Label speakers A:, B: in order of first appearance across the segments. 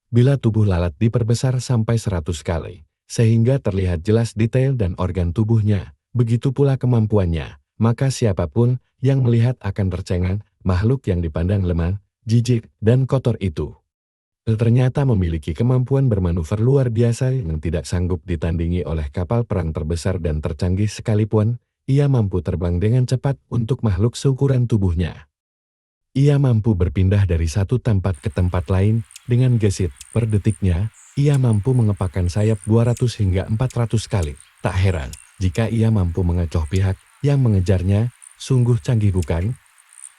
A: Bila tubuh lalat diperbesar sampai 100 kali, sehingga terlihat jelas detail dan organ tubuhnya, begitu pula kemampuannya, maka siapapun yang melihat akan tercengang makhluk yang dipandang lemah, jijik, dan kotor itu. Ternyata memiliki kemampuan bermanuver luar biasa yang tidak sanggup ditandingi oleh kapal perang terbesar dan tercanggih sekalipun, ia mampu terbang dengan cepat untuk makhluk seukuran tubuhnya. Ia mampu berpindah dari satu tempat ke tempat lain dengan gesit per detiknya. Ia mampu mengepakkan sayap 200 hingga 400 kali. Tak heran jika ia mampu mengecoh pihak yang mengejarnya. Sungguh canggih bukan?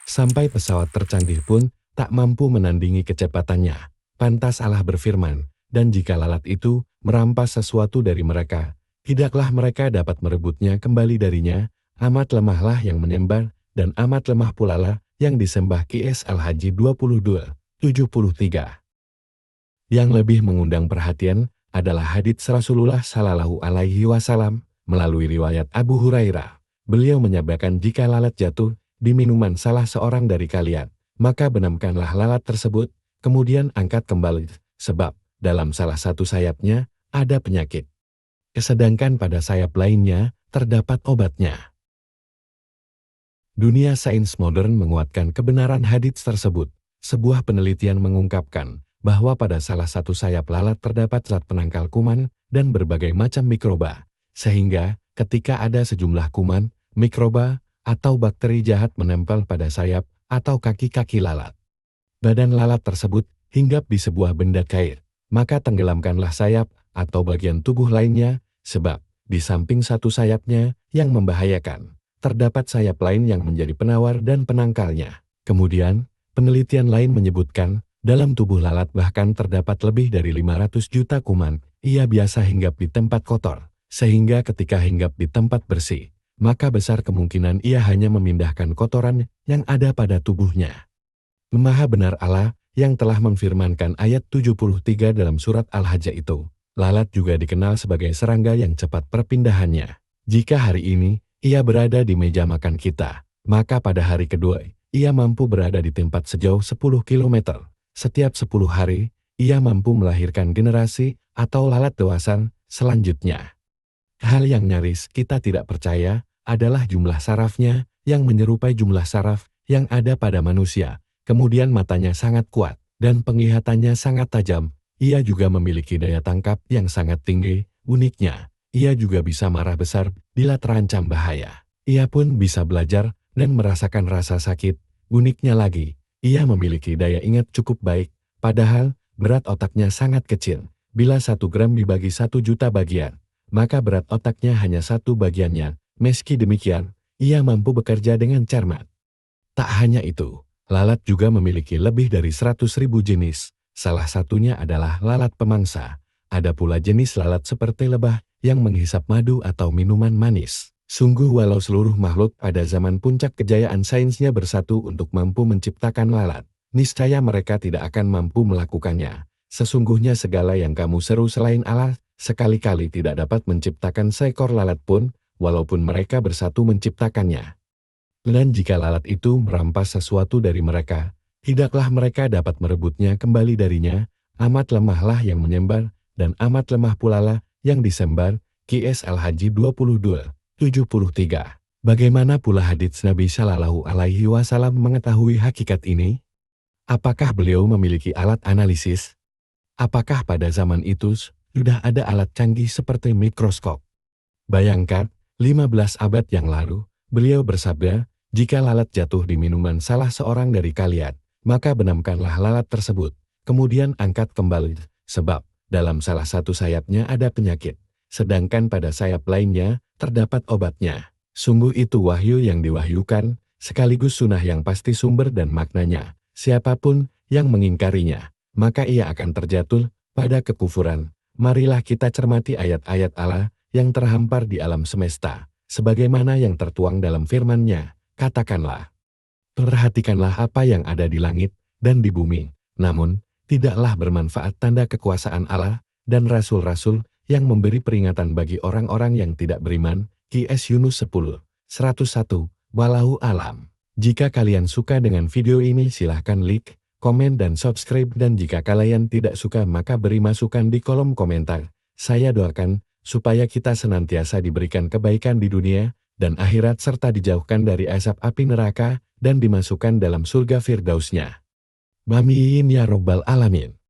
A: Sampai pesawat tercanggih pun tak mampu menandingi kecepatannya. Pantas Allah berfirman, dan jika lalat itu merampas sesuatu dari mereka, tidaklah mereka dapat merebutnya kembali darinya. Amat lemahlah yang menyembah, dan amat lemah pula lah yang disembah. QS Al-Haji 22:73. Yang lebih mengundang perhatian adalah hadits Rasulullah Shallallahu Alaihi Wasallam melalui riwayat Abu Hurairah. Beliau menyabdakan, jika lalat jatuh di minuman salah seorang dari kalian, maka benamkanlah lalat tersebut, kemudian angkat kembali, sebab dalam salah satu sayapnya ada penyakit. Sedangkan pada sayap lainnya terdapat obatnya. Dunia sains modern menguatkan kebenaran hadits tersebut. Sebuah penelitian mengungkapkan bahwa pada salah satu sayap lalat terdapat zat penangkal kuman dan berbagai macam mikroba, sehingga ketika ada sejumlah kuman, mikroba, atau bakteri jahat menempel pada sayap atau kaki-kaki lalat, badan lalat tersebut hinggap di sebuah benda cair, maka tenggelamkanlah sayap atau bagian tubuh lainnya, sebab di samping satu sayapnya yang membahayakan, terdapat sayap lain yang menjadi penawar dan penangkalnya. Kemudian, penelitian lain menyebutkan, dalam tubuh lalat bahkan terdapat lebih dari 500 juta kuman. Ia biasa hinggap di tempat kotor, sehingga ketika hinggap di tempat bersih, maka besar kemungkinan ia hanya memindahkan kotoran yang ada pada tubuhnya. Maha benar Allah yang telah memfirmankan ayat 73 dalam surat Al-Hajj itu. Lalat juga dikenal sebagai serangga yang cepat perpindahannya. Jika hari ini ia berada di meja makan kita, maka pada hari kedua ia mampu berada di tempat sejauh 10 km. Setiap 10 hari, ia mampu melahirkan generasi atau lalat dewasa selanjutnya. Hal yang nyaris kita tidak percaya adalah jumlah sarafnya yang menyerupai jumlah saraf yang ada pada manusia. Kemudian matanya sangat kuat dan penglihatannya sangat tajam. Ia juga memiliki daya tangkap yang sangat tinggi. Uniknya, ia juga bisa marah besar bila terancam bahaya. Ia pun bisa belajar dan merasakan rasa sakit. Uniknya lagi, ia memiliki daya ingat cukup baik, padahal berat otaknya sangat kecil. Bila 1 gram dibagi 1 juta bagian, maka berat otaknya hanya 1 bagiannya. Meski demikian, ia mampu bekerja dengan cermat. Tak hanya itu, lalat juga memiliki lebih dari 100.000 jenis. Salah satunya adalah lalat pemangsa. Ada pula jenis lalat seperti lebah yang menghisap madu atau minuman manis. Sungguh walau seluruh makhluk pada zaman puncak kejayaan sainsnya bersatu untuk mampu menciptakan lalat, niscaya mereka tidak akan mampu melakukannya. Sesungguhnya segala yang kamu seru selain Allah, sekali-kali tidak dapat menciptakan seekor lalat pun, walaupun mereka bersatu menciptakannya. Dan jika lalat itu merampas sesuatu dari mereka, tidaklah mereka dapat merebutnya kembali darinya. Amat lemahlah yang menyembah, dan amat lemah pula lah yang disembah. QS Al-Haji 22:73. Bagaimana pula hadits Nabi Shallallahu Alaihi Wasallam mengetahui hakikat ini? Apakah beliau memiliki alat analisis? Apakah pada zaman itu sudah ada alat canggih seperti mikroskop? Bayangkan, 15 abad yang lalu, beliau bersabda, jika lalat jatuh di minuman salah seorang dari kalian, maka benamkanlah lalat tersebut, kemudian angkat kembali, sebab dalam salah satu sayapnya ada penyakit, sedangkan pada sayap lainnya terdapat obatnya. Sungguh itu wahyu yang diwahyukan, sekaligus sunnah yang pasti sumber dan maknanya. Siapapun yang mengingkarinya, maka ia akan terjatuh pada kekufuran. Marilah kita cermati ayat-ayat Allah yang terhampar di alam semesta, sebagaimana yang tertuang dalam firman-Nya. Katakanlah, perhatikanlah apa yang ada di langit dan di bumi, namun tidaklah bermanfaat tanda kekuasaan Allah dan rasul-rasul yang memberi peringatan bagi orang-orang yang tidak beriman. QS Yunus 10:101. Wallahu alam. Jika kalian suka dengan video ini silahkan like, komen dan subscribe, dan jika kalian tidak suka maka beri masukan di kolom komentar. Saya doakan supaya kita senantiasa diberikan kebaikan di dunia dan akhirat serta dijauhkan dari asap api neraka dan dimasukkan dalam surga Firdausnya. Amin ya robbal alamin.